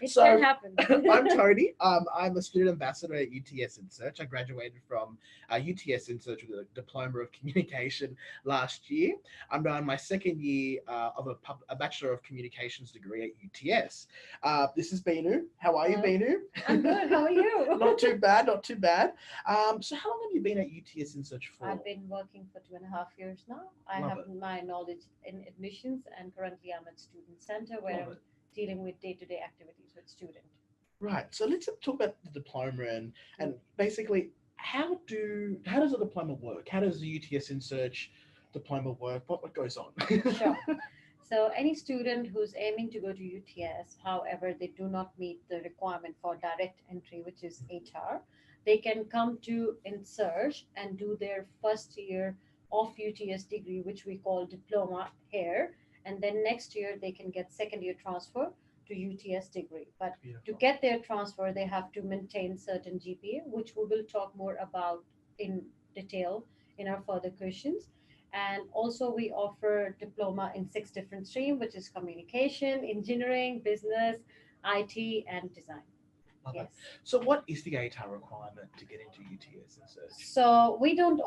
It So can happen. I'm Tony. I'm a student ambassador at UTS Insearch. I graduated from UTS Insearch with a diploma of communication last year. I'm now in my second year of a Bachelor of Communications degree at UTS. This is Beenu. How are you, Hello. Beenu? I'm good. How are you? Not too bad, not too bad. So how long have you been at UTS Insearch for? I've been working for 2.5 years now. I Love have it. my knowledge in admissions, and currently I'm at Student Center where Love I'm it. dealing with day-to-day activities with student. Right. So let's talk about the diploma and Mm. basically how does a diploma work? How does the UTS Insearch diploma work? What goes on? Sure. So any student who's aiming to go to UTS, however, they do not meet the requirement for direct entry, which is HR, they can come to Insearch and do their first year of UTS degree, which we call diploma here. And then next year they can get second year transfer to UTS degree. But to Beautiful. get their transfer, they have to maintain certain GPA, which we will talk more about in detail in our further questions. And also we offer diploma in 6 different streams, which is communication, engineering, business, IT, and design. Love it. Yes. So what is the HR requirement to get into UTS Insearch? So we don't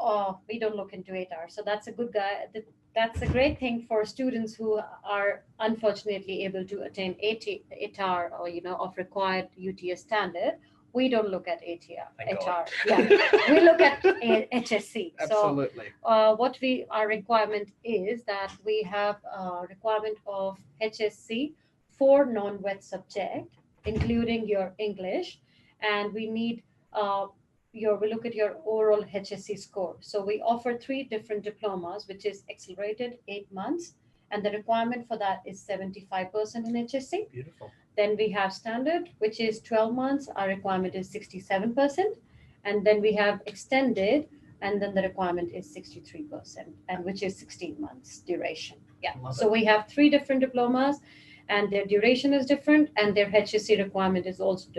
look into 8 hours. So that's a good guy. That's a great thing for students who are unfortunately able to attain 8 hour or of required UTS standard. We don't look at ATR, Thank God. HR. Yeah, we look at HSC. So Absolutely. what our requirement is that we have a requirement of HSC for non-wet subject, including your English, and we need we look at your overall HSC score. So we offer 3 different diplomas, which is accelerated 8 months, and the requirement for that is 75% in HSC. Beautiful. Then we have standard, which is 12 months. Our requirement is 67%. And then we have extended, and then the requirement is 63%, and which is 16 months duration. Yeah. Love So it. we have 3 different diplomas, and their duration is different, and their HSC requirement is also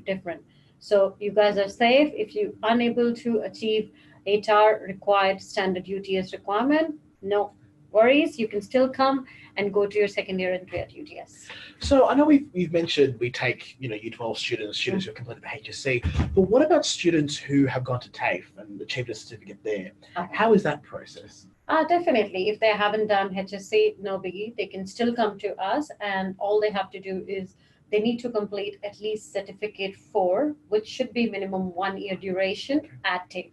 different. So you guys are safe. If you unable to achieve HR required standard UTS requirement, no worries. You can still come and go to your second year entry at UTS. So I know we've mentioned we take U12 students who have completed the HSC, but what about students who have gone to TAFE and achieved a certificate there? Okay. How is that process? Definitely. If they haven't done HSC, no biggie. They can still come to us, and all they have to do is they need to complete at least certificate 4, which should be minimum 1 year duration at TAFE.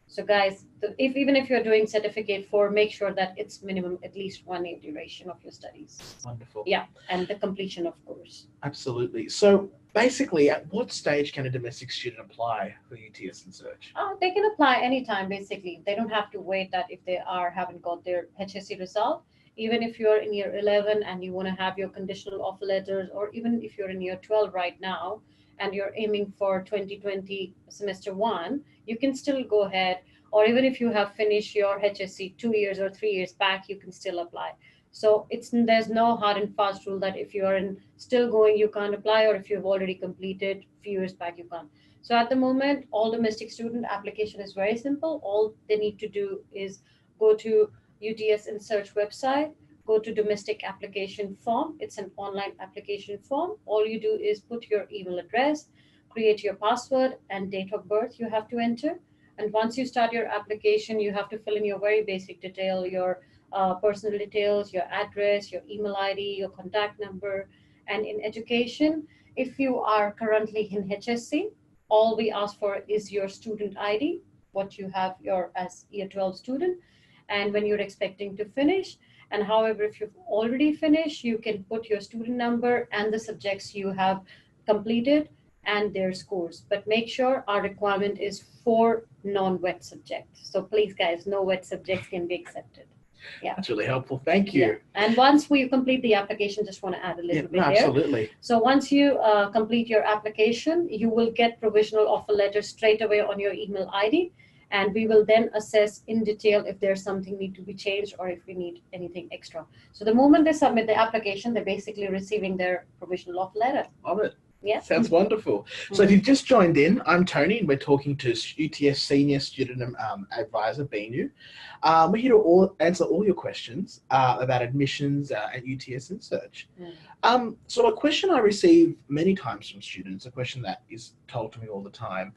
So, guys, if even if you're doing certificate 4, make sure that it's minimum at least 1 year duration of your studies. Wonderful. Yeah, and the completion of course. Absolutely. So basically, at what stage can a domestic student apply for UTS Insearch? They can apply anytime basically. They don't have to wait that if they haven't got their HSC result. Even if you're in year 11 and you want to have your conditional offer letters, or even if you're in year 12 right now and you're aiming for 2020 semester 1, you can still go ahead. Or even if you have finished your HSC 2 years or 3 years back, you can still apply. So there's no hard and fast rule that if you are in still going you can't apply, or if you've already completed few years back you can't. So at the moment, all domestic student application is very simple. All they need to do is go to UTS Insearch website, go to domestic application form. It's an online application form. All you do is put your email address, create your password and date of birth you have to enter. And once you start your application, you have to fill in your very basic detail, your personal details, your address, your email ID, your contact number. And in education, if you are currently in HSC, all we ask for is your student ID, what you have your as year 12 student, and when you're expecting to finish. And however, if you've already finished, you can put your student number and the subjects you have completed and their scores. But make sure our requirement is for non-wet subjects. So please, guys, no wet subjects can be accepted. Yeah. That's really helpful. Thank Yeah. you. And once we complete the application, just want to add a Yeah, little no, bit there. absolutely. So once you complete your application, you will get provisional offer letter straight away on your email ID, and we will then assess in detail if there's something need to be changed or if we need anything extra. So the moment they submit the application, they're basically receiving their provisional offer letter. Love it. Yeah. Sounds wonderful. So if you've just joined in, I'm Tony, and we're talking to UTS Senior Student Advisor Beenu. We're here to answer all your questions about admissions at UTS Insearch. So a question I receive many times from students, a question that is told to me all the time,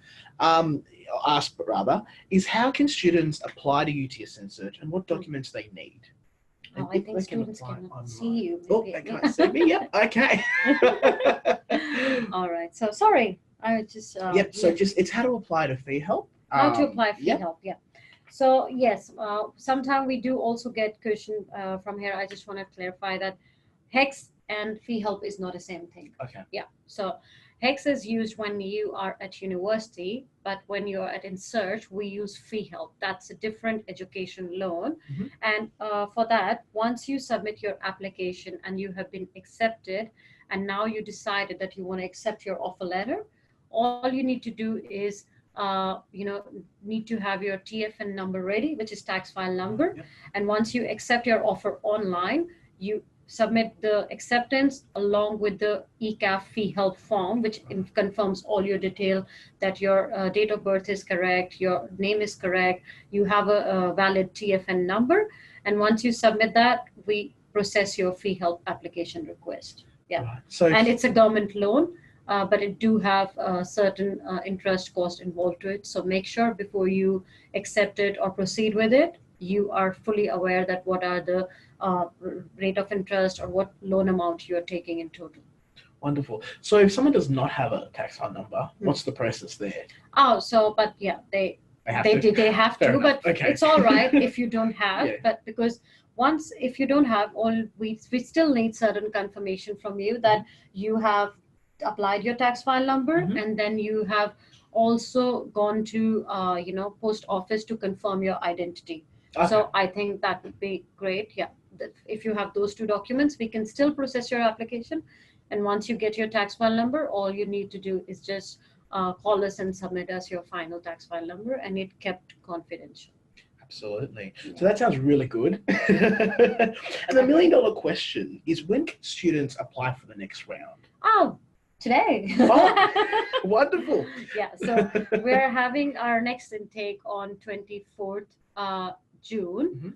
asked rather, is how can students apply to UTS Insearch and what documents they need? Oh, I think students cannot see you. Oh, they can't see me. Yep. Okay. All right. So sorry. I just. Yep. So it's how to apply to fee help. How to apply fee yep. help. Yeah. So yes, sometimes we do also get question from here. I just want to clarify that HEX and fee help is not the same thing. Okay. Yeah. So HEX is used when you are at university, but when you're at Insearch, we use fee help. That's a different education loan. And for that, once you submit your application and you have been accepted, and now you decided that you want to accept your offer letter, all you need to do is need to have your TFN number ready, which is tax file number. Yep. And once you accept your offer online, you submit the acceptance along with the ECAF fee help form, which confirms all your detail, that your date of birth is correct, your name is correct, you have a valid TFN number. And once you submit that, we process your fee help application request. Yeah. Right. So, and it's a government loan. But it do have certain interest cost involved to it. So make sure before you accept it or proceed with it, you are fully aware that what are the rate of interest or what loan amount you are taking in total. Wonderful. So if someone does not have a tax file number, what's the process there? Oh, so, but yeah, they have to, but okay. It's all right if you don't have, but because once, if you don't have, we still need certain confirmation from you that you have applied your tax file number, and then you have also gone to post office to confirm your identity. Okay. So I think that would be great. Yeah, if you have those two documents, we can still process your application. And once you get your tax file number, all you need to do is just call us and submit us your final tax file number, and it kept confidential. Absolutely. Yeah. So that sounds really good. And the $1 million question is, when can students apply for the next round? Oh, today. Oh, wonderful. Yeah, so we're having our next intake on 24th June,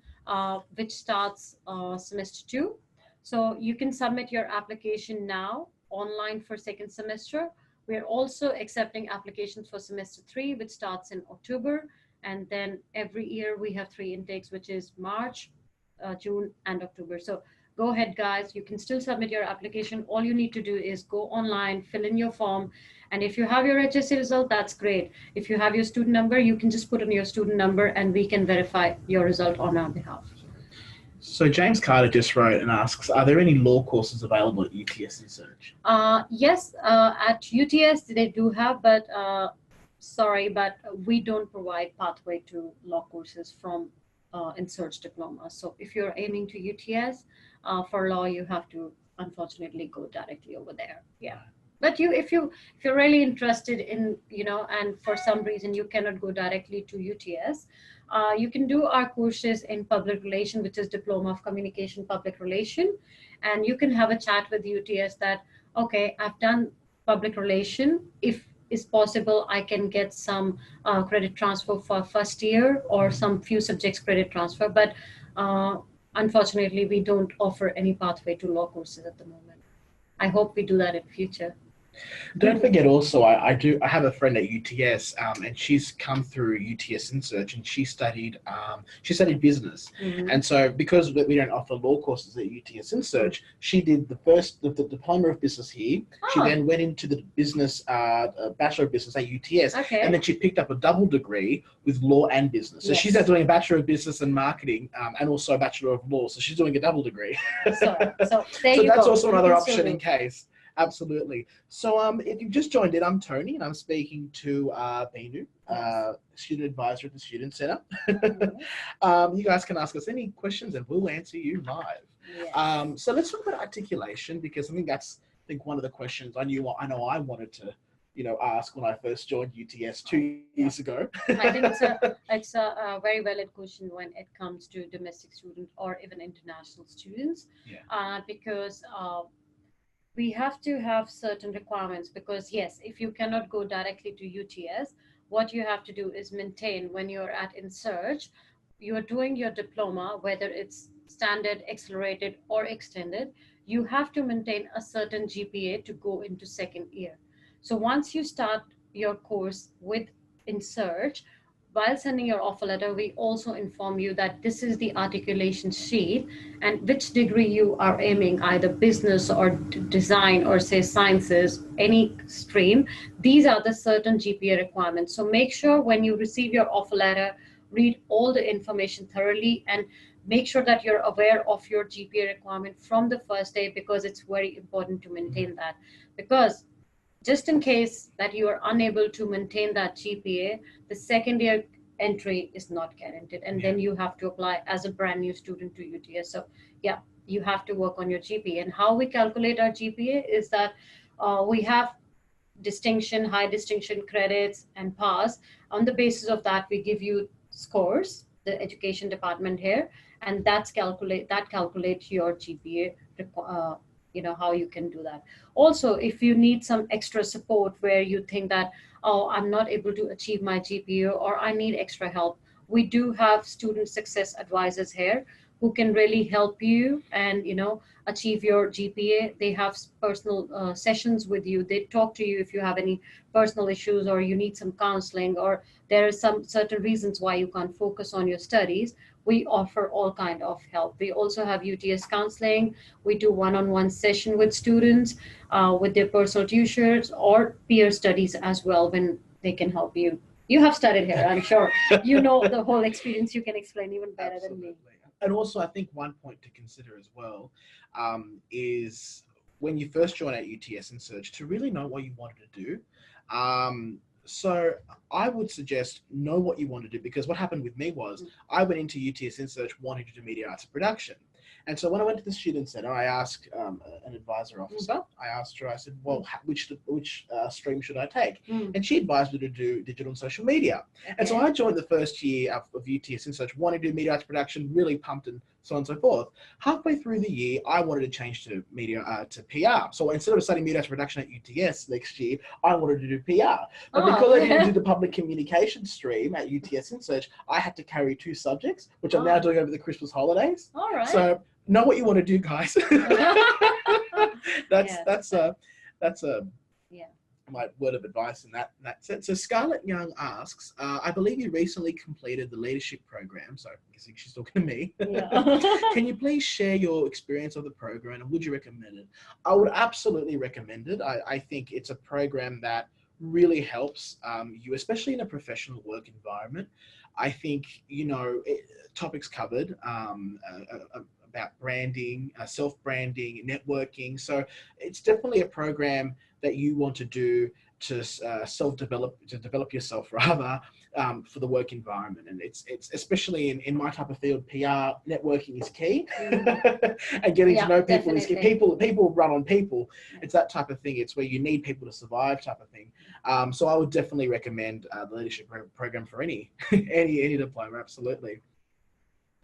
which starts semester 2. So you can submit your application now online for second semester. We're also accepting applications for semester 3, which starts in October. And then every year we have 3 intakes, which is March, June, and October. So go ahead, guys. You can still submit your application. All you need to do is go online, fill in your form. And if you have your HSC result, that's great. If you have your student number, you can just put in your student number and we can verify your result on our behalf. So James Carter just wrote and asks, are there any law courses available at UTS Insearch? Yes, at UTS they do have, but sorry, but we don't provide pathway to law courses from Insearch diploma. So if you're aiming to UTS for law, you have to unfortunately go directly over there. Yeah. But if you're really interested in, and for some reason you cannot go directly to UTS, you can do our courses in public relation, which is Diploma of Communication Public Relation. And you can have a chat with UTS that, okay, I've done public relation. If is possible, I can get some credit transfer for first year or some few subjects credit transfer. But unfortunately, we don't offer any pathway to law courses at the moment. I hope we do that in future. Don't forget also, I have a friend at UTS, and she's come through UTS Insearch, and she studied business. And so because we don't offer law courses at UTS Insearch, she did the diploma of business here. She then went into the business bachelor of business at UTS, and then she picked up a double degree with law and business. So she's now doing a bachelor of business and marketing, and also a bachelor of law. So she's doing a double degree. So that's also another option in case. Absolutely. So if you've just joined in, I'm Tony, and I'm speaking to Beenu, student advisor at the Student Centre. You guys can ask us any questions and we'll answer you live. Yes. So let's talk about articulation, because I think that's one of the questions I know I wanted to ask when I first joined UTS 2 years ago. I think it's a very valid question when it comes to domestic students or even international students, because We have to have certain requirements because yes, if you cannot go directly to UTS, what you have to do is maintain when you're at InSearch, you are doing your diploma, whether it's standard, accelerated, or extended, you have to maintain a certain GPA to go into second year. So once you start your course with InSearch, while sending your offer letter, we also inform you that this is the articulation sheet and which degree you are aiming, either business or design or say sciences, any stream. These are the certain GPA requirements. So make sure when you receive your offer letter, read all the information thoroughly and make sure that you're aware of your GPA requirement from the first day, because it's very important to maintain that. Because just in case that you are unable to maintain that GPA, the second year entry is not guaranteed. And then you have to apply as a brand new student to UTS. So, yeah, you have to work on your GPA. And how we calculate our GPA is that we have distinction, high distinction credits, and pass. On the basis of that, we give you scores, the education department here, and that calculates your GPA. How you can do that. Also, if you need some extra support where you think that, oh, I'm not able to achieve my GPA or I need extra help, we do have student success advisors here who can really help you and achieve your GPA. They have personal sessions with you. They talk to you if you have any personal issues or you need some counseling or there are some certain reasons why you can't focus on your studies. We offer all kind of help. We also have UTS counseling. We do one-on-one session with students with their personal tutors or peer studies as well when they can help you. You have studied here, I'm sure. You know the whole experience. You can explain even better than me. And also, I think one point to consider as well is when you first join at UTS Insearch to really know what you wanted to do. So I would suggest know what you want to do, because what happened with me was I went into UTS Insearch wanting to do media arts and production. And so when I went to the student center, I asked an advisor officer, I asked her, I said, well, which stream should I take? And she advised me to do digital and social media. Okay. And so I joined the first year of UTS Insearch, wanting to do media arts production, really pumped and so on and so forth. Halfway through the year, I wanted to change to media to PR. So instead of studying media arts production at UTS next year, I wanted to do PR. But because I didn't do the public communication stream at UTS Insearch, I had to carry 2 subjects, which I'm now doing over the Christmas holidays. All right. So know what you want to do, guys. That's my word of advice in that sense. So Scarlett Young asks, I believe you recently completed the leadership program. So I'm guessing she's talking to me. Yeah. Can you please share your experience of the program and would you recommend it? I would absolutely recommend it. I think it's a program that really helps you, especially in a professional work environment. I think, topics covered about branding, self-branding, networking. So it's definitely a program that you want to do to develop yourself rather for the work environment. And it's especially in my type of field, PR, networking is key. And getting to know people is key. People run on people. It's that type of thing. It's where you need people to survive type of thing. So I would definitely recommend the leadership program for any diploma, absolutely.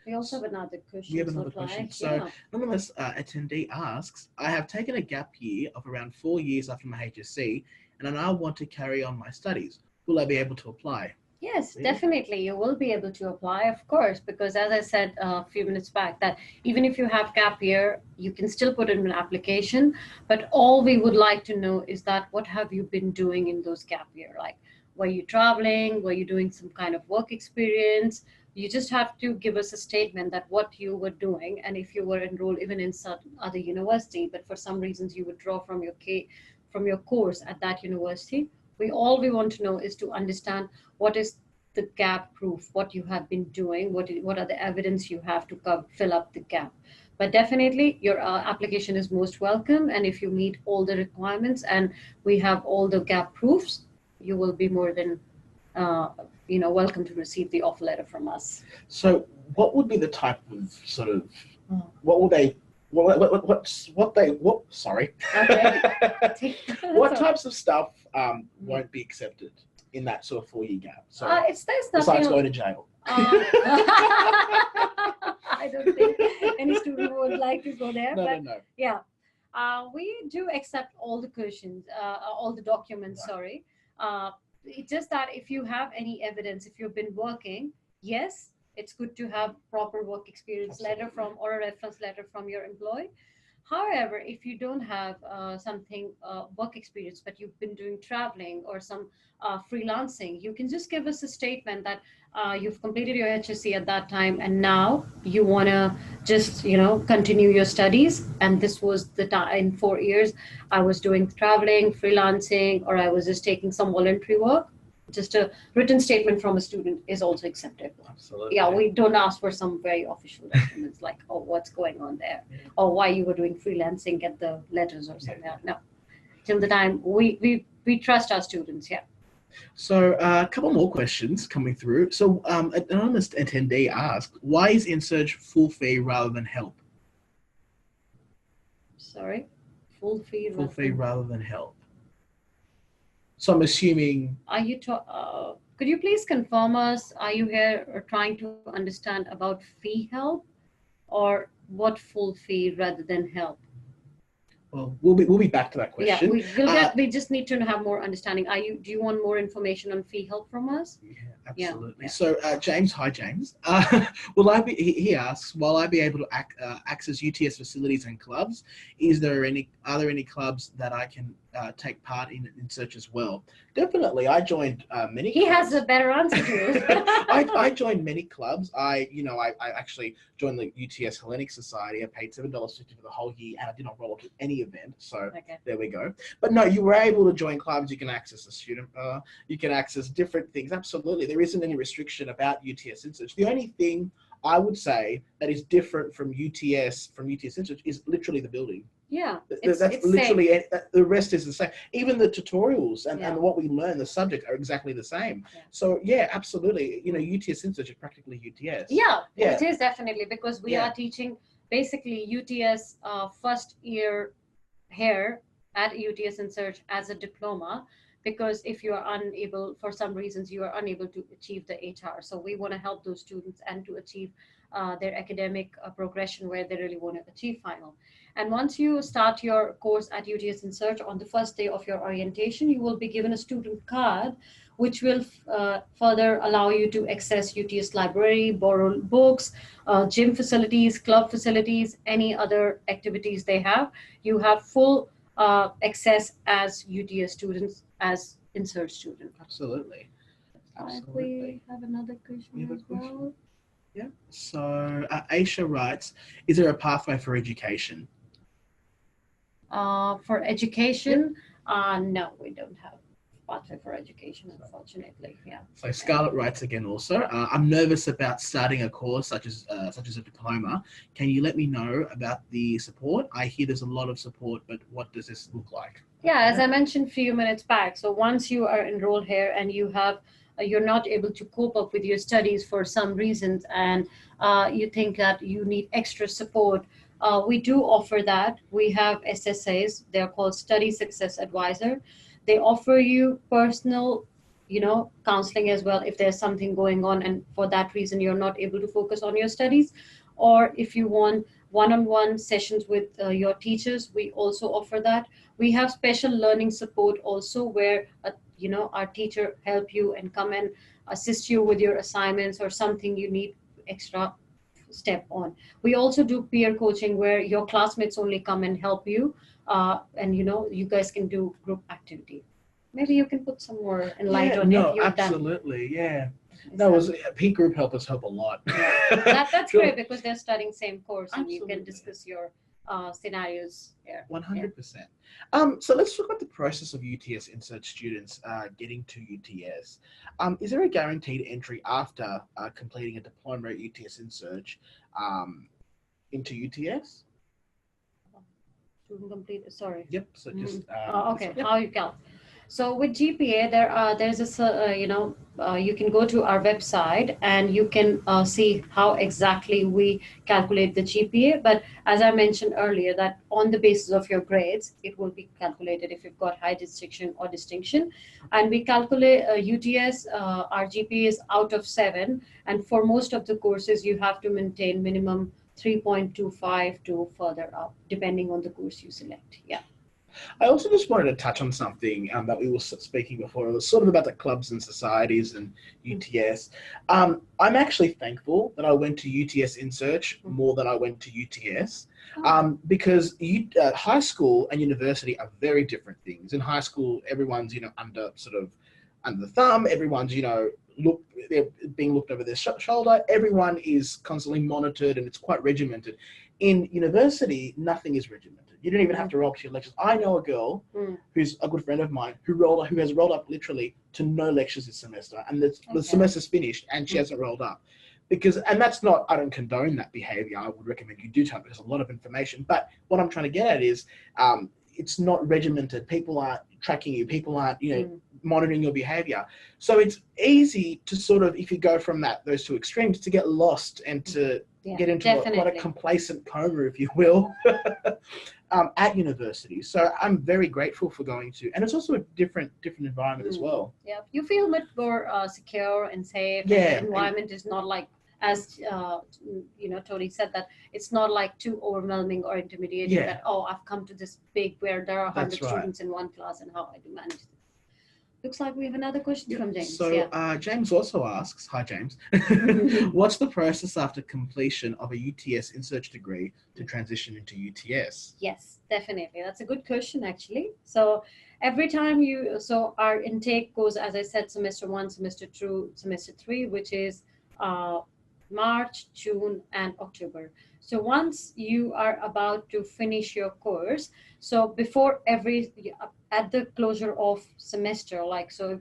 We also have another question. We have another question. So, nonetheless, attendee asks, I have taken a gap year of around 4 years after my HSC, and I now want to carry on my studies. Will I be able to apply? Yes, definitely. You will be able to apply, of course, because as I said a few minutes back, that even if you have gap year, you can still put in an application. But all we would like to know is that what have you been doing in those gap year? Like, were you traveling? Were you doing some kind of work experience? You just have to give us a statement that what you were doing, and if you were enrolled even in some other university, but for some reasons you withdraw from your course at that university. We want to know is to understand what is the gap proof, what you have been doing, what are the evidence you have to fill up the gap. But definitely your application is most welcome, and if you meet all the requirements and we have all the gap proofs, you will be more than welcome to receive the offer letter from us. So what would be the type of sort of, what types of stuff won't be accepted in that sort of 4-year gap? So besides going to jail. I don't think any student would like to go there. No. Yeah. We do accept all the questions, all the documents, Right. sorry. Uh, it's just that if you have any evidence, if you've been working, yes, it's good to have proper work experience letter Absolutely. from or a reference letter from your employee. However, if you don't have something work experience, but you've been doing traveling or some freelancing, you can just give us a statement that you've completed your HSC at that time, and now you want to just continue your studies. And this was the time in 4 years I was doing traveling, freelancing, or I was just taking some voluntary work. Just a written statement from a student is also acceptable. Yeah, Absolutely. we don't ask for some very official documents like, oh, what's going on there, Yeah. or why you were doing freelancing, get the letters or something. Yeah. No, till the time we trust our students. Yeah. So a couple more questions coming through. So an anonymous attendee asked, why is InSearch full fee rather than help? Sorry, full fee. Full fee rather than help. So I'm assuming. Are you? Could you please confirm us? Are you here or trying to understand about fee help, or what full fee rather than help? Well, we'll be back to that Yeah, question. we'll get. We just need to have more understanding. Are you? Do you want more information on fee help from us? Yeah, Yeah. absolutely. Yeah. So, James, hi, James. Will I be? He asks, will I be able to access UTS facilities and clubs? Are there any clubs that I can take part in search as well? Definitely. I joined many. He clubs. has a better answer to it. I joined many clubs. I actually joined the UTS Hellenic Society. I paid $7.50 for the whole year, and I did not roll up to any event. So Okay. there we go. But no, you were able to join clubs. You can access a student. You can access different things. Absolutely, there isn't any restriction about UTS Insearch. The only thing I would say that is different from UTS Insearch is literally the building. Yeah, That's literally it. The rest is the same. Even the tutorials and what we learn, the subjects are exactly the same. Yeah. So yeah, absolutely. UTS Insearch is practically UTS. Yeah, Yeah. it is definitely, because we Yeah. are teaching basically UTS first year here at UTS Insearch as a diploma. Because if you are unable, for some reasons, you are unable to achieve the HR. So we want to help those students and to achieve their academic progression where they really want to achieve final. And once you start your course at UTS Insearch on the first day of your orientation, you will be given a student card which will further allow you to access UTS library, borrow books, gym facilities, club facilities, any other activities they have. You have full access as UTS students, as Insearch student. Absolutely. We have another question as well. Yeah. So Aisha writes, is there a pathway for education? For education, no, we don't have pathway for education, unfortunately. Yeah. So Scarlett writes again also, I'm nervous about starting a course such as a diploma. Can you let me know about the support? I hear there's a lot of support, but what does this look like? Yeah, as I mentioned a few minutes back, so once you are enrolled here and you have you're not able to cope up with your studies for some reasons, and you think that you need extra support, we do offer that. We have SSAs, they're called Study Success Advisor. They offer you personal counseling as well if there's something going on, and for that reason you're not able to focus on your studies, or if you want one-on-one sessions with your teachers, we also offer that. We have special learning support also, where our teacher help you and come and assist you with your assignments or something you need extra step on. We also do peer coaching, where your classmates only come and help you, and you guys can do group activity. Maybe you can put some more light on no, it. You've absolutely, yeah. No, it was peer group help us help a lot. That's great, because they're studying same course and you can Absolutely. discuss your scenarios here. 100%. So let's talk about the process of UTS Insearch students getting to UTS. Is there a guaranteed entry after completing a diploma at UTS Insearch into UTS? Student complete. Sorry. Yep. So just okay. How you count? So with GPA, there's a you can go to our website and you can see how exactly we calculate the GPA. But as I mentioned earlier, that on the basis of your grades, it will be calculated if you've got high distinction or distinction. And we calculate UTS. Our GPA is out of 7, and for most of the courses, you have to maintain minimum 3.25 to further up, depending on the course you select. Yeah. I also just wanted to touch on something that we were speaking before. It was sort of about the clubs and societies and UTS. I'm actually thankful that I went to UTS Insearch more than I went to UTS, because high school and university are very different things. In high school, everyone's under the thumb. Everyone's they're being looked over their shoulder. Everyone is constantly monitored, and it's quite regimented. In university, nothing is regimented. You don't even have to roll up to your lectures. I know a girl who's a good friend of mine who has rolled up literally to no lectures this semester, and the semester's finished and she hasn't rolled up. And that's not, I don't condone that behavior. I would recommend you do tell because there's a lot of information. But what I'm trying to get at is it's not regimented. People aren't tracking you. People aren't, monitoring your behavior. So it's easy to sort of, if you go from those two extremes, to get lost and to get into what a complacent coma, if you will, at university. So I'm very grateful for going to, and it's also a different environment as well. Yeah, you feel much more secure and safe. Yeah, and the environment is not like, as Tony said, that it's not like too overwhelming or intimidating. Yeah. That I've come to this big where there are 100 students in one class, and how I do manage this. Looks like we have another question from James. So James also asks, hi James, what's the process after completion of a UTS Insearch degree to transition into UTS? Yes, definitely. That's a good question actually. So every time our intake goes, as I said, semester 1, semester 2, semester 3, which is March, June, and October. So once you are about to finish your course, so before at the closure of semester,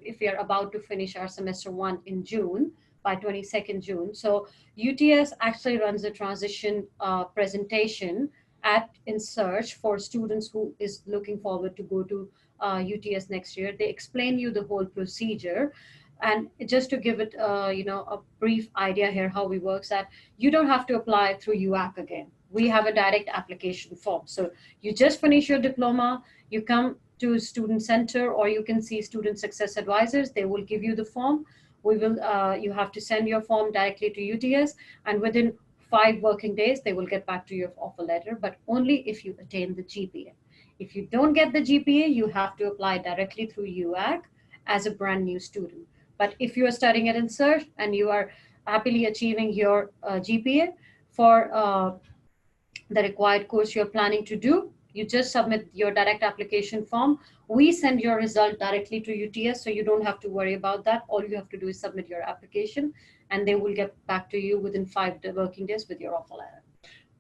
if we are about to finish our semester 1 in June, by 22nd June, so UTS actually runs a transition presentation at Insearch for students who is looking forward to go to UTS next year. They explain you the whole procedure. And just to give it, a brief idea here, how we work, that you don't have to apply through UAC again. We have a direct application form. So you just finish your diploma, you come to Student Center, or you can see Student Success Advisors. They will give you the form. You have to send your form directly to UTS, and within 5 working days, they will get back to you with offer letter, but only if you attain the GPA. If you don't get the GPA, you have to apply directly through UAC as a brand new student. But if you are studying at Insearch and you are happily achieving your GPA for the required course you're planning to do, you just submit your direct application form. We send your result directly to UTS, so you don't have to worry about that. All you have to do is submit your application, and they will get back to you within 5 working days with your offer letter.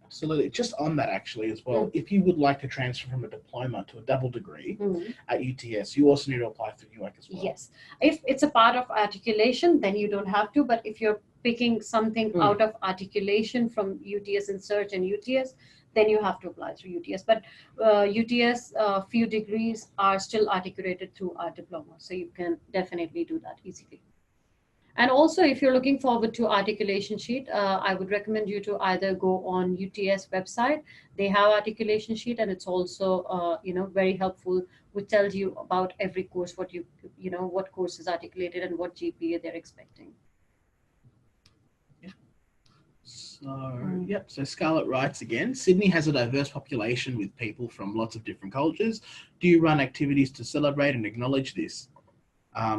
Absolutely. Just on that actually as well, if you would like to transfer from a diploma to a double degree at UTS, you also need to apply through UAC as well. Yes. If it's a part of articulation, then you don't have to. But if you're picking something out of articulation from UTS Insearch and UTS, then you have to apply through UTS. But UTS, few degrees are still articulated through our diploma. So you can definitely do that easily. And also, if you're looking forward to articulation sheet, I would recommend you to either go on UTS website. They have articulation sheet, and it's also, very helpful, which tells you about every course, what course is articulated and what GPA they're expecting. So Scarlett writes again, Sydney has a diverse population with people from lots of different cultures. Do you run activities to celebrate and acknowledge this?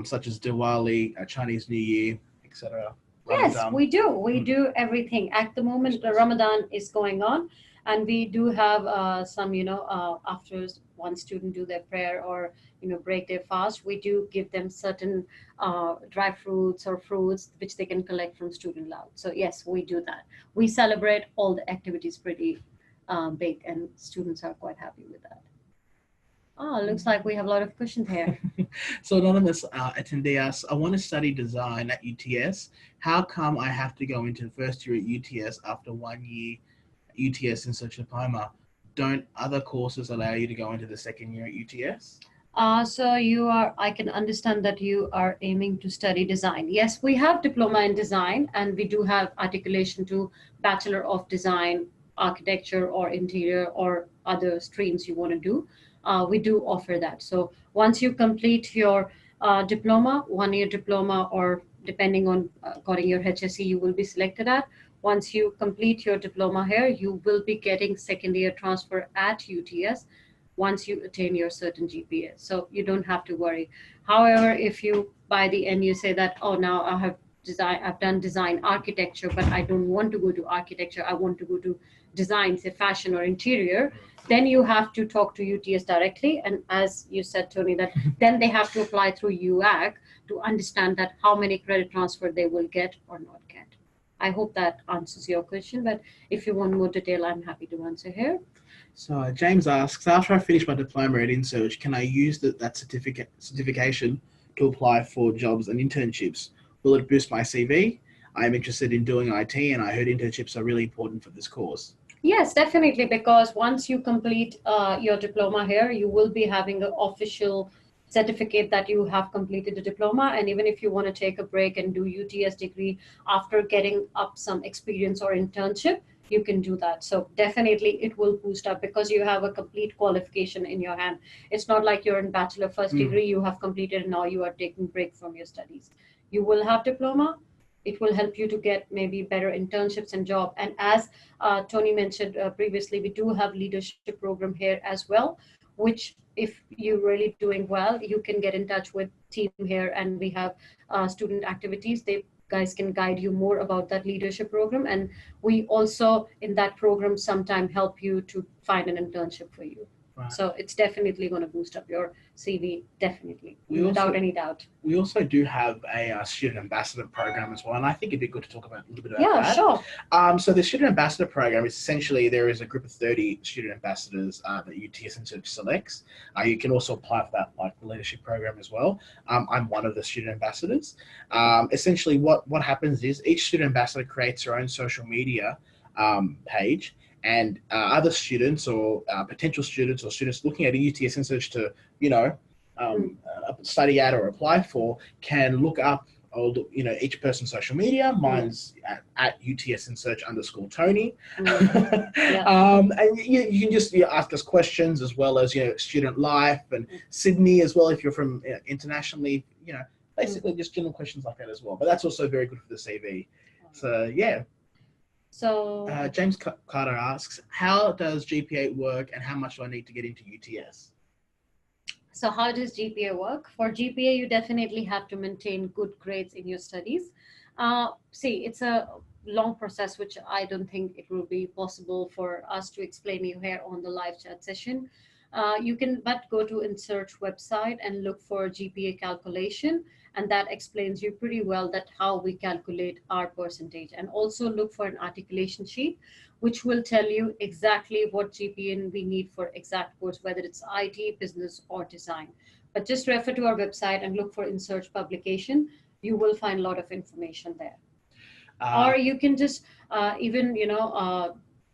Such as Diwali, Chinese New Year, etc. Yes, we do. We do everything. At the moment, the Ramadan is going on, and we do have some, after one student do their prayer or, break their fast, we do give them certain dry fruits or fruits which they can collect from student lounge. So yes, we do that. We celebrate all the activities pretty big, and students are quite happy with that. Oh, looks like we have a lot of questions here. So anonymous attendee asks, I want to study design at UTS. How come I have to go into first year at UTS after 1 year UTS Insearch diploma? Don't other courses allow you to go into the second year at UTS? So I can understand that you are aiming to study design. Yes, we have diploma in design, and we do have articulation to Bachelor of Design, Architecture or Interior or other streams you want to do. We do offer that. So once you complete your diploma, 1 year diploma, or depending on according your HSC you will be selected at, Once you complete your diploma here, you will be getting second year transfer at UTS once you attain your certain GPA. So you don't have to worry. However, if you by the end you say that, oh, now I've done design architecture, but I don't want to go to architecture, I want to go to design, say fashion or interior, then you have to talk to UTS directly. And as you said, Tony, that then they have to apply through UAC to understand that how many credit transfer they will get or not get. I hope that answers your question, but if you want more detail, I'm happy to answer here. So James asks, after I finish my diploma at Insearch, can I use that certification to apply for jobs and internships? Will it boost my CV? I'm interested in doing IT, and I heard internships are really important for this course. Yes, definitely, because once you complete your diploma here, you will be having an official certificate that you have completed the diploma. And even if you want to take a break and do UTS degree after getting up some experience or internship, you can do that. So definitely it will boost up because you have a complete qualification in your hand. It's not like you're in bachelor first degree, you have completed and now you are taking break from your studies. You will have diploma. It will help you to get maybe better internships and job. And as Tony mentioned previously, we do have leadership program here as well, which if you're really doing well, you can get in touch with team here, and we have student activities. They guys can guide you more about that leadership program, and we also in that program sometime help you to find an internship for you. Right. So it's definitely going to boost up your CV, definitely, without any doubt. We also do have a student ambassador program as well, and I think it'd be good to talk about a little bit about that. Yeah, sure. So the student ambassador program is essentially there is a group of 30 student ambassadors that UTS Insearch selects. You can also apply for that like the leadership program as well. I'm one of the student ambassadors. Essentially, what happens is each student ambassador creates their own social media page. And other students or potential students or students looking at a UTS Insearch to, study at or apply for can look up, each person's social media. Mine's at UTS Insearch _Tony. And you can just ask us questions as well as, student life and Sydney as well if you're from internationally, basically just general questions like that as well. But that's also very good for the CV. So, yeah. So James Carter asks, how does GPA work and how much do I need to get into UTS? So how does GPA work? For GPA, you definitely have to maintain good grades in your studies. See, it's a long process, which I don't think it will be possible for us to explain you here on the live chat session. You can but go to Insearch website and look for GPA calculation, and that explains you pretty well that how we calculate our percentage. And also look for an articulation sheet, which will tell you exactly what GPA we need for exact course, whether it's IT, business, or design. But just refer to our website and look for Insearch publication. You will find a lot of information there. Or you can just even,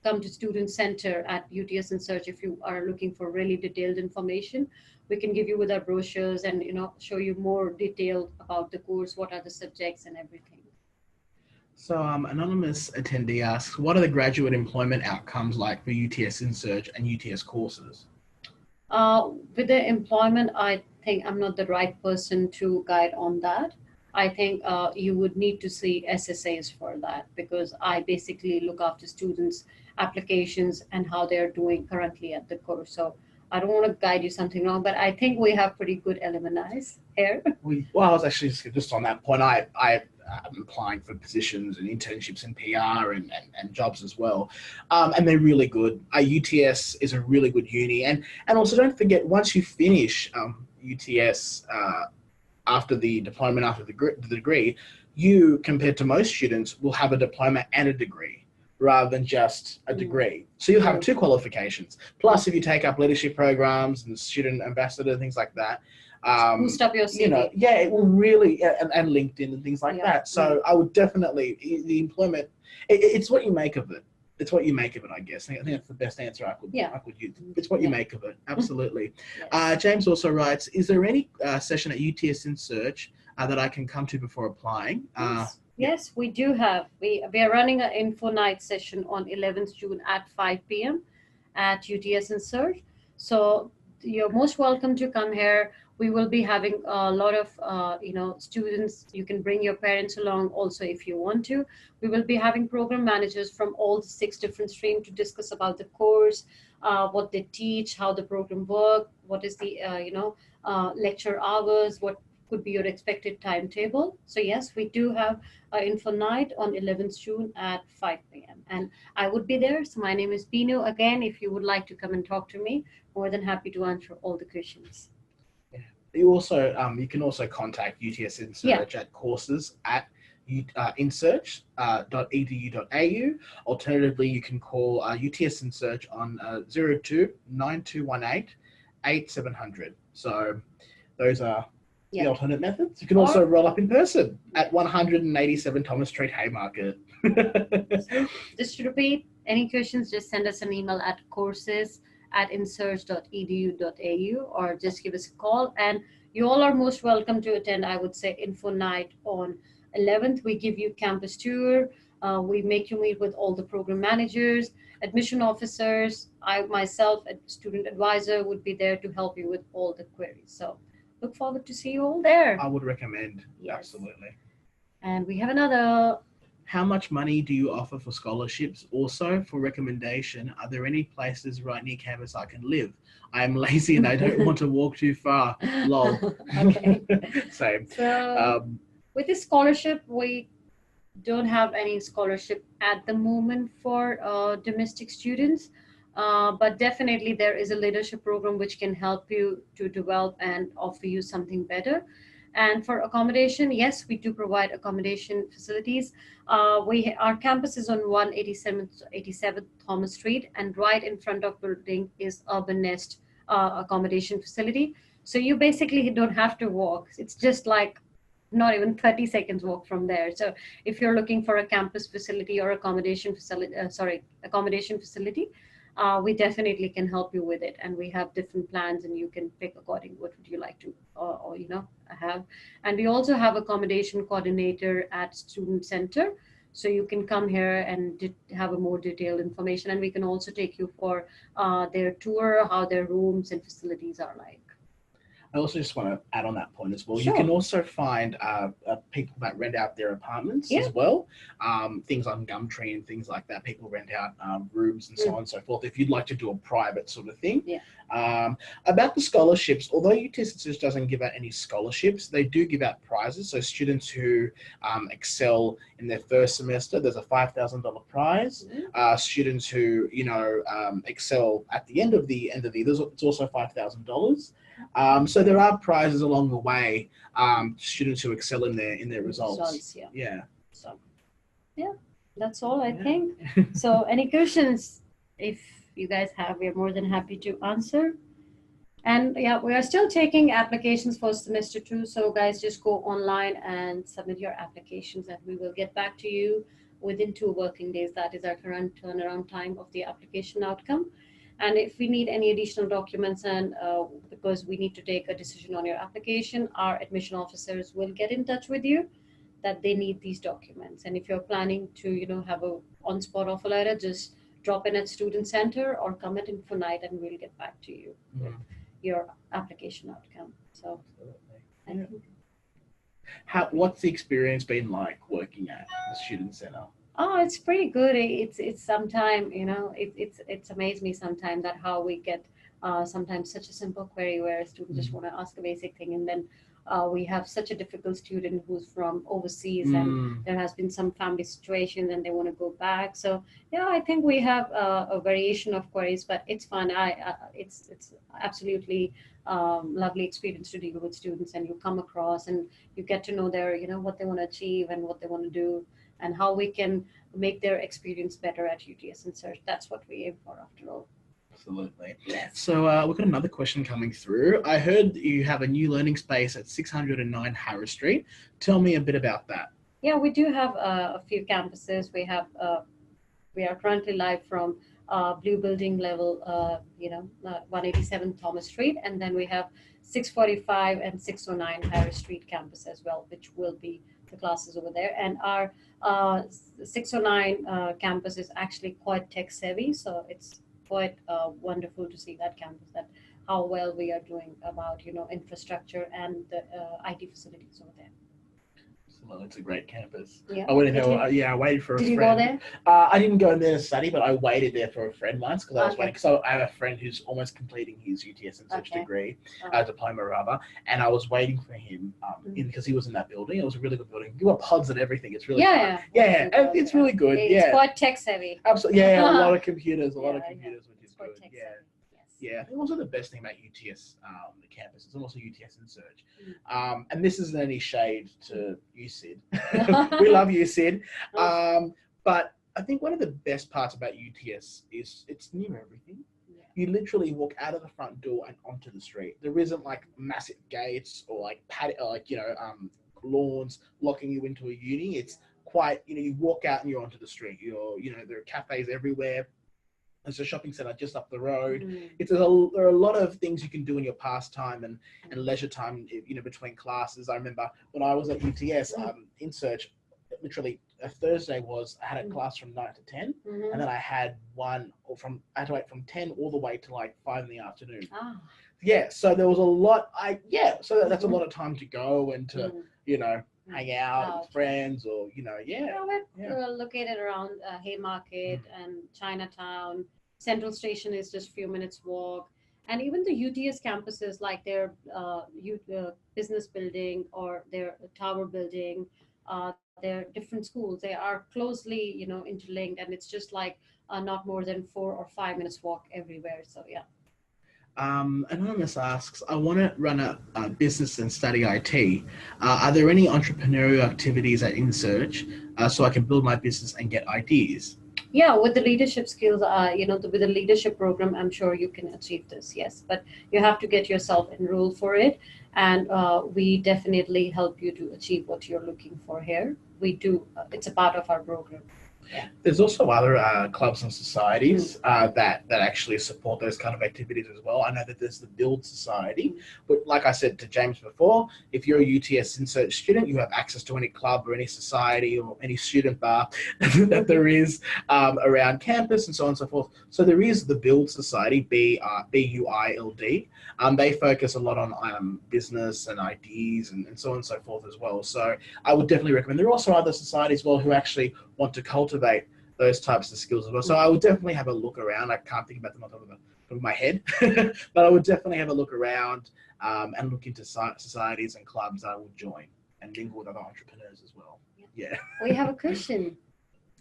come to Student Center at UTS Insearch if you are looking for really detailed information. We can give you with our brochures and show you more detail about the course, what are the subjects and everything. So anonymous attendee asks, what are the graduate employment outcomes like for UTS Insearch and UTS courses? With the employment, I think I'm not the right person to guide on that. I think you would need to see SSAs for that, because I basically look after students' applications and how they're doing currently at the course. So I don't want to guide you something wrong, but I think we have pretty good alumni here. Well, I was actually just on that point. I'm applying for positions and internships in PR and jobs as well. And they're really good. UTS is a really good uni. And also don't forget, once you finish UTS after the diploma and after the degree, you, compared to most students, will have a diploma and a degree rather than just a degree. So you'll have 2 qualifications. Plus, if you take up leadership programs and student ambassador, things like that, boost up your CV. It will really, and LinkedIn and things like that. So I would definitely, the employment, it's what you make of it. It's what you make of it, I guess. I think that's the best answer I could use. It's what you make of it. Absolutely. Yes. James also writes, is there any session at UTS Insearch that I can come to before applying? Yes, we do have. We are running an info night session on 11th June at 5 p.m. at UTS Insearch. So you're most welcome to come here. We will be having a lot of students. You can bring your parents along also if you want to. We will be having program managers from all the six different streams to discuss about the course, what they teach, how the program work, what is the lecture hours, what could be your expected timetable. So yes, we do have info night on 11th June at 5 p.m. and I would be there. So my name is Beenu. Again, if you would like to come and talk to me, more than happy to answer all the questions. Yeah. You can also contact UTS Yeah. Insearch at courses at insearch.edu.au. Alternatively, you can call UTS Insearch on 02 9218 8700. So those are the Yeah. alternate methods. You can also roll up in person at 187 Thomas Street, Haymarket. Just to repeat, any questions, just send us an email at courses@insearch.edu.au or just give us a call. And you all are most welcome to attend, I would say, Info Night on 11th. We give you campus tour. We make you meet with all the program managers, admission officers. I myself, a student advisor, would be there to help you with all the queries. So look forward to see you all there. I would recommend. Yes. Absolutely. And we have another. How much money do you offer for scholarships? Also, for recommendation, are there any places right near campus I can live? I am lazy and I don't want to walk too far. Lol. Okay. Same. So with this scholarship, we don't have any scholarship at the moment for domestic students, but definitely there is a leadership program which can help you to develop and offer you something better. And for accommodation, yes, we do provide accommodation facilities. Our campus is on 187 Thomas Street, and right in front of building is Urban Nest accommodation facility. So you basically don't have to walk. It's just like not even 30 seconds walk from there. So if you're looking for a campus facility or accommodation facility, we definitely can help you with it. And we have different plans, and you can pick according what would you like to, have. And we also have accommodation coordinator at Student Center. So you can come here and have a more detailed information, and we can also take you for their tour, how their rooms and facilities are like. I also just want to add on that point as well. Sure. You can also find people that rent out their apartments as well. Things on Gumtree and things like that. People rent out rooms and so on and so forth. If you'd like to do a private sort of thing. Yeah. About the scholarships, although UTS doesn't give out any scholarships, they do give out prizes. So students who excel in their first semester, there's a $5,000 prize. Students who excel at the end of the year, it's also $5,000. So there are prizes along the way. Students who excel in their results. Yeah. So, yeah, that's all I think. So, any questions? If you guys have, we're more than happy to answer. And yeah, we are still taking applications for semester 2. So, guys, just go online and submit your applications, and we will get back to you within 2 working days. That is our current turnaround time of the application outcome. And if we need any additional documents, and because we need to take a decision on your application, our admission officers will get in touch with you that they need these documents. And if you're planning to, have a on-spot offer letter, just drop in at Student Center or come at Info Night, and we'll get back to you with your application outcome. So, what's the experience been like working at the Student Center? Oh, it's pretty good. It's sometimes, it's amazed me sometimes that how we get sometimes such a simple query where a student just want to ask a basic thing, and then we have such a difficult student who's from overseas, and there has been some family situations and they want to go back. So yeah, I think we have a variation of queries, but it's fun. It's absolutely lovely experience to deal with students, and you come across and you get to know their what they want to achieve and what they want to do, and how we can make their experience better at UTS Insearch. That's what we aim for after all. Absolutely. Yes. So we've got another question coming through. I heard you have a new learning space at 609 Harris Street. Tell me a bit about that. Yeah, we do have a few campuses. We are currently live from Blue Building level, 187 Thomas Street, and then we have 645 and 609 Harris Street campus as well, which will be the classes over there. And our 609 campus is actually quite tech savvy, so it's quite wonderful to see that campus that how well we are doing about, infrastructure and the IT facilities over there. Well, it's a great campus. Yeah. I went in Did there. you Yeah, I waited for a did you go friend. there? I didn't go in there to study, but I waited there for a friend once because I was waiting. Okay. Because I have a friend who's almost completing his UTS Insearch Okay. degree, Oh. diploma rather, and I was waiting for him Mhm. because he was in that building. It was a really good building. You got pods and everything. It's really Yeah, fun. yeah. Yeah, Absolutely it's yeah. really good. It's Yeah, quite tech savvy. absolutely. Yeah, a lot of Yeah, computers, yeah. which It's is quite good. tech Yeah. savvy. Yes. Yeah, I think also the best thing about UTS, the campus, is also UTS Insearch. Mm. And this isn't any shade to USID. We Oh, love USID. But I think one of the best parts about UTS is it's near everything. yeah. You literally walk out of the front door and onto the street. There isn't like massive gates or like lawns locking you into a uni. It's quite, you walk out and you're onto the street. There are cafes everywhere. There's a shopping centre just up the road. Mm. There are a lot of things you can do in your pastime and leisure time, between classes. I remember when I was at UTS, in search, literally a Thursday I had a class from 9 to 10, and then I had I had to wait from 10 all the way to like 5 in the afternoon. Ah. Yeah, so there was a lot. So that's a lot of time to go and to, hang out with friends or, Yeah, we're located around Haymarket and Chinatown. Central Station is just a few minutes walk. And even the UTS campuses, like their business building or their tower building, their different schools, they are closely, interlinked, and it's just like not more than 4 or 5 minutes walk everywhere. So yeah. Anonymous asks, I want to run a business and study IT. Are there any entrepreneurial activities at InSearch so I can build my business and get ideas? Yeah, with the leadership skills, with the leadership program, I'm sure you can achieve this. Yes, but you have to get yourself enrolled for it, and we definitely help you to achieve what you're looking for here. We do. It's a part of our program. Yeah. There's also other clubs and societies that actually support those kind of activities as well. I know that there's the Build Society, but like I said to James before, if you're a UTS Insearch student, you have access to any club or any society or any student bar that there is around campus and so on and so forth. So there is the Build Society, BUILD. They focus a lot on business and ideas and so on and so forth as well. So I would definitely recommend. There are also other societies as well who actually want to cultivate those types of skills as well. So I would definitely have a look around. I can't think about them on top of my head, but I would definitely have a look around and look into societies and clubs that I would join and mingle with other entrepreneurs as well. Yeah. We have a question.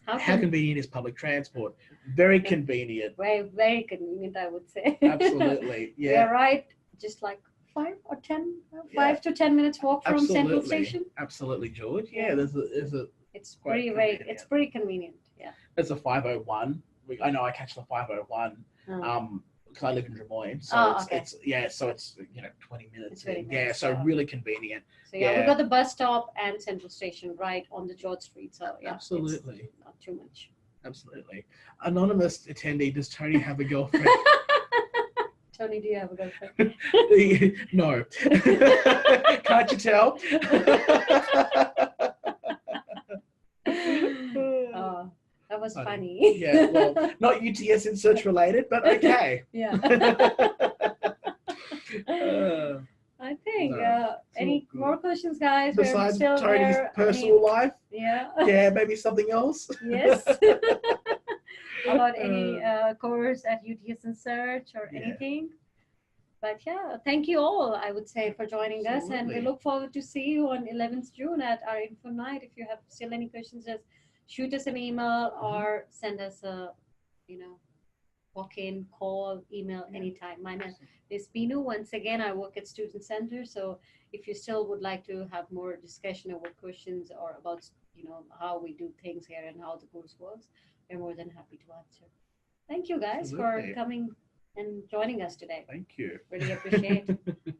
How convenient is public transport? Very convenient. Very, very convenient, I would say. Absolutely. Yeah. We're right, just like 5 to 10 minutes walk from Central Station. Absolutely, George. Yeah, there's a It's it's pretty convenient. Yeah. There's a 501. I know I catch the 501 because I live in Des Moines. So it's 20 minutes. So really convenient. So we got the bus stop and Central Station right on the George Street. So yeah, absolutely, not too much. Absolutely. Anonymous attendee, does Tony have a girlfriend? Tony, do you have a girlfriend? No. Can't you tell? That was funny. Yeah, well, not UTS Insearch related, but okay. Yeah. I think any more questions, guys? Besides Tony's personal life? Yeah. Yeah, maybe something else? Yes. About any course at UTS Insearch or anything? But yeah, thank you all, I would say, for joining us. And we look forward to see you on 11th June at our info night. If you have still any questions, just shoot us an email or send us a, walk-in, call, email, anytime. My name is Beenu. Once again, I work at Student Center. So if you still would like to have more discussion over questions or about, how we do things here and how the course works, we're more than happy to answer. Thank you guys for coming and joining us today. Thank you. Really appreciate it.